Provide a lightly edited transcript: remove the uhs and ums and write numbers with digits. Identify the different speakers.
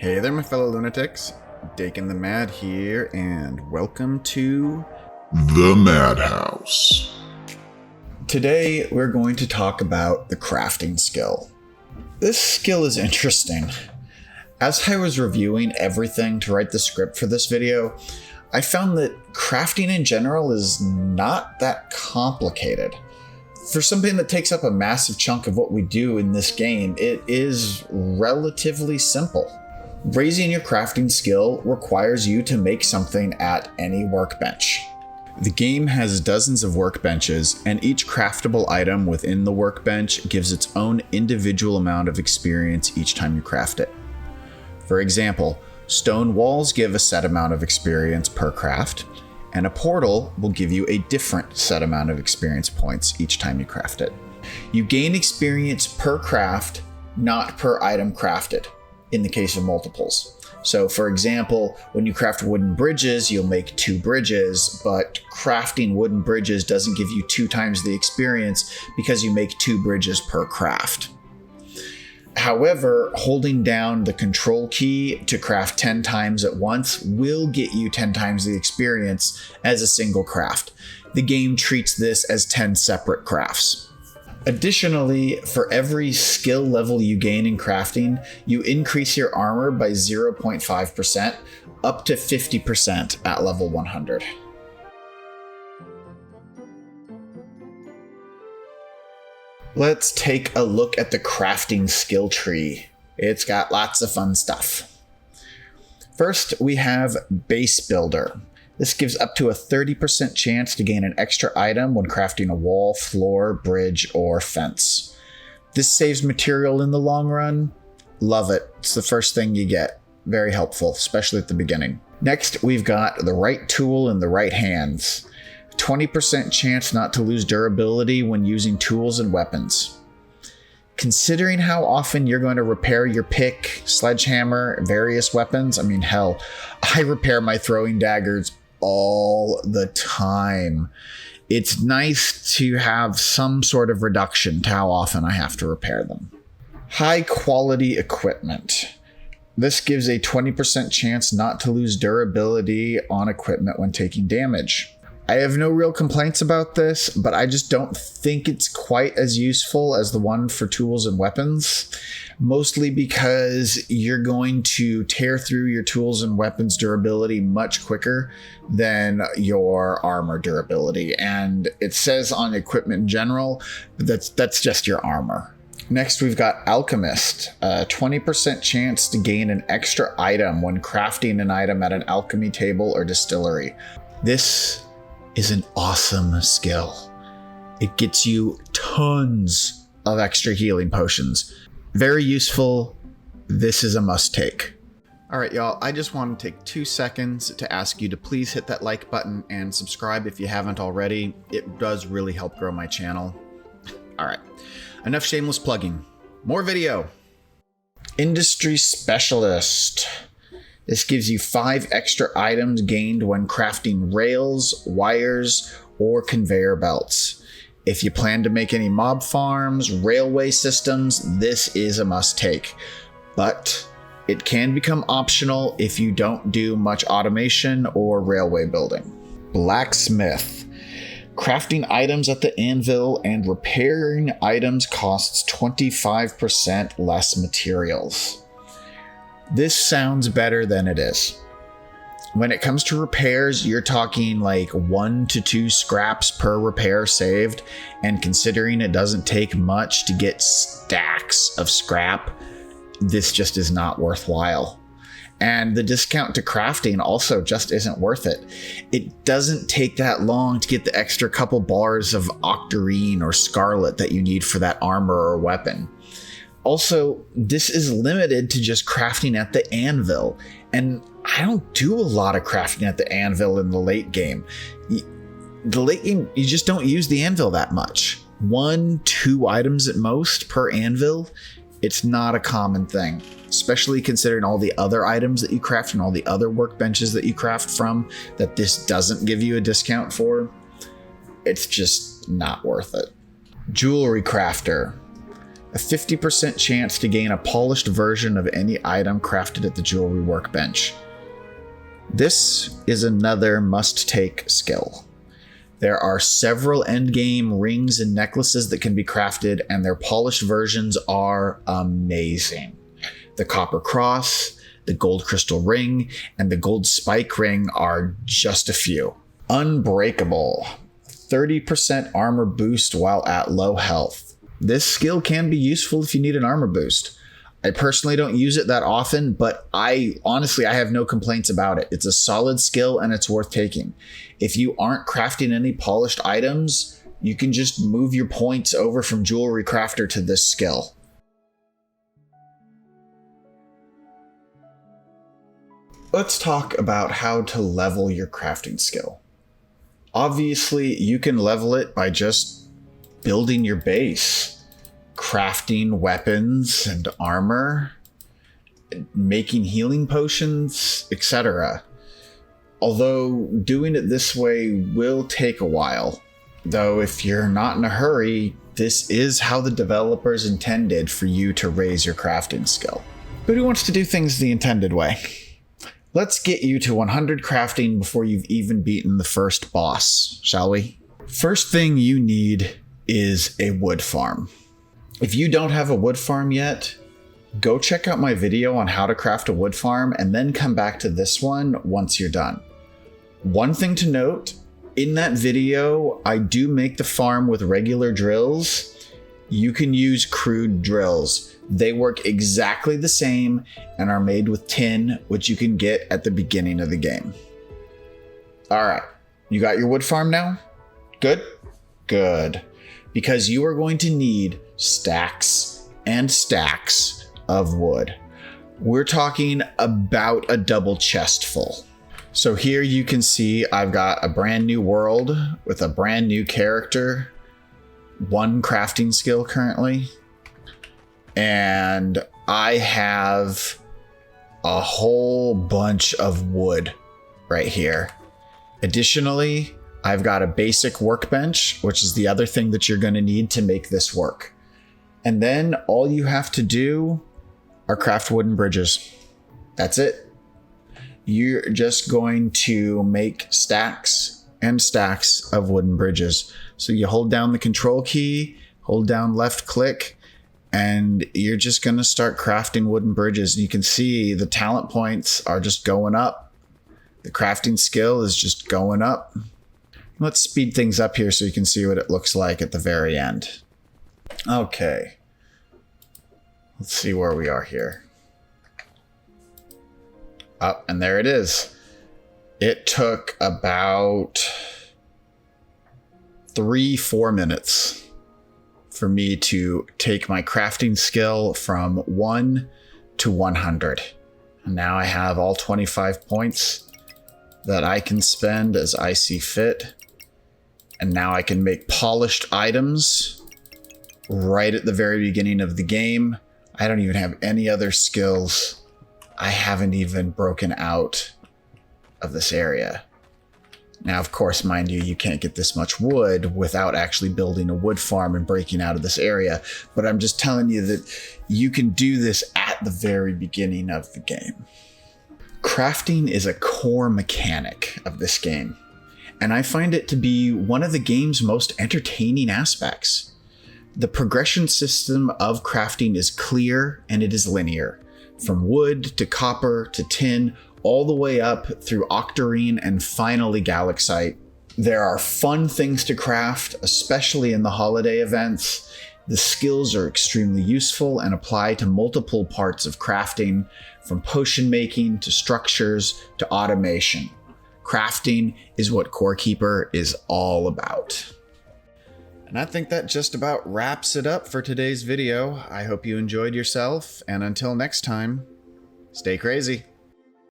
Speaker 1: Hey there, my fellow lunatics. Dakon the Mad here, and welcome to
Speaker 2: The Madhouse.
Speaker 1: Today, we're going to talk about the crafting skill. This skill is interesting. As I was reviewing everything to write the script for this video, I found that crafting in general is not that complicated. For something that takes up a massive chunk of what we do in this game, it is relatively simple. Raising your crafting skill requires you to make something at any workbench. The game has dozens of workbenches, and each craftable item within the workbench gives its own individual amount of experience each time you craft it. For example, stone walls give a set amount of experience per craft, and a portal will give you a different set amount of experience points each time you craft it. You gain experience per craft, not per item crafted, in the case of multiples. So for example, when you craft wooden bridges, you'll make 2 bridges, but crafting wooden bridges doesn't give you 2 times the experience because you make 2 bridges per craft. However, holding down the control key to craft 10 times at once will get you 10 times the experience as a single craft. The game treats this as 10 separate crafts. Additionally, for every skill level you gain in crafting, you increase your armor by 0.5% up to 50% at level 100. Let's take a look at the crafting skill tree. It's got lots of fun stuff. First, we have Base Builder. This gives up to a 30% chance to gain an extra item when crafting a wall, floor, bridge, or fence. This saves material in the long run. Love it. It's the first thing you get. Very helpful, especially at the beginning. Next, we've got the right tool in the right hands. 20% chance not to lose durability when using tools and weapons. Considering how often you're going to repair your pick, sledgehammer, various weapons, hell, I repair my throwing daggers all the time. It's nice to have some sort of reduction to how often I have to repair them. High quality equipment. This gives a 20% chance not to lose durability on equipment when taking damage. I have no real complaints about this, but I just don't think it's quite as useful as the one for tools and weapons, mostly because you're going to tear through your tools and weapons durability much quicker than your armor durability. And it says on equipment in general, that's just your armor. Next, we've got Alchemist, a 20% chance to gain an extra item when crafting an item at an alchemy table or distillery. This is an awesome skill. It gets you tons of extra healing potions. Very useful. This is a must take. All right, y'all, I just want to take 2 seconds to ask you to please hit that like button and subscribe if you haven't already. It does really help grow my channel. All right, enough shameless plugging. More video. Industry Specialist. This gives you 5 extra items gained when crafting rails, wires, or conveyor belts. If you plan to make any mob farms, railway systems, this is a must take. But it can become optional if you don't do much automation or railway building. Blacksmith. Crafting items at the anvil and repairing items costs 25% less materials. This sounds better than it is. When it comes to repairs, you're talking like 1 to 2 scraps per repair saved, and considering it doesn't take much to get stacks of scrap, this just is not worthwhile. And the discount to crafting also just isn't worth it. It doesn't take that long to get the extra couple bars of octarine or scarlet that you need for that armor or weapon. Also, this is limited to just crafting at the anvil, and I don't do a lot of crafting at the anvil in the late game. The late game, you just don't use the anvil that much. 1-2 items at most per anvil. It's not a common thing, especially considering all the other items that you craft and all the other workbenches that you craft from that this doesn't give you a discount for. It's just not worth it. Jewelry Crafter. a 50% chance to gain a polished version of any item crafted at the jewelry workbench. This is another must-take skill. There are several endgame rings and necklaces that can be crafted, and their polished versions are amazing. The copper cross, the gold crystal ring, and the gold spike ring are just a few. Unbreakable. 30% armor boost while at low health. This skill can be useful if you need an armor boost. I personally don't use it that often, but I have no complaints about it. It's a solid skill and it's worth taking. If you aren't crafting any polished items, you can just move your points over from Jewelry Crafter to this skill. Let's talk about how to level your crafting skill. Obviously, you can level it by just building your base. Crafting weapons and armor, making healing potions, etc. Although doing it this way will take a while. Though if you're not in a hurry, this is how the developers intended for you to raise your crafting skill. But who wants to do things the intended way? Let's get you to 100 crafting before you've even beaten the first boss, shall we? First thing you need is a wood farm. If you don't have a wood farm yet, go check out my video on how to craft a wood farm and then come back to this one once you're done. One thing to note, in that video, I do make the farm with regular drills. You can use crude drills. They work exactly the same and are made with tin, which you can get at the beginning of the game. All right, you got your wood farm now? Good? Good. Because you are going to need stacks and stacks of wood. We're talking about a double chest full. So here you can see I've got a brand new world with a brand new character, one crafting skill currently, and I have a whole bunch of wood right here. Additionally, I've got a basic workbench, which is the other thing that you're going to need to make this work. And then all you have to do are craft wooden bridges. That's it. You're just going to make stacks and stacks of wooden bridges. So you hold down the control key, hold down left click, and you're just going to start crafting wooden bridges. And you can see the talent points are just going up. The crafting skill is just going up. Let's speed things up here so you can see what it looks like at the very end. Okay. Let's see where we are here. Oh, and there it is. It took about 3-4 minutes for me to take my crafting skill from 1 to 100. And now I have all 25 points that I can spend as I see fit. And now I can make polished items right at the very beginning of the game. I don't even have any other skills. I haven't even broken out of this area. Now, of course, mind you, you can't get this much wood without actually building a wood farm and breaking out of this area. But I'm just telling you that you can do this at the very beginning of the game. Crafting is a core mechanic of this game, and I find it to be one of the game's most entertaining aspects. The progression system of crafting is clear and it is linear, from wood to copper to tin, all the way up through octarine and finally galaxite. There are fun things to craft, especially in the holiday events. The skills are extremely useful and apply to multiple parts of crafting, from potion making to structures to automation. Crafting is what Corekeeper is all about. And I think that just about wraps it up for today's video. I hope you enjoyed yourself, and until next time, stay crazy.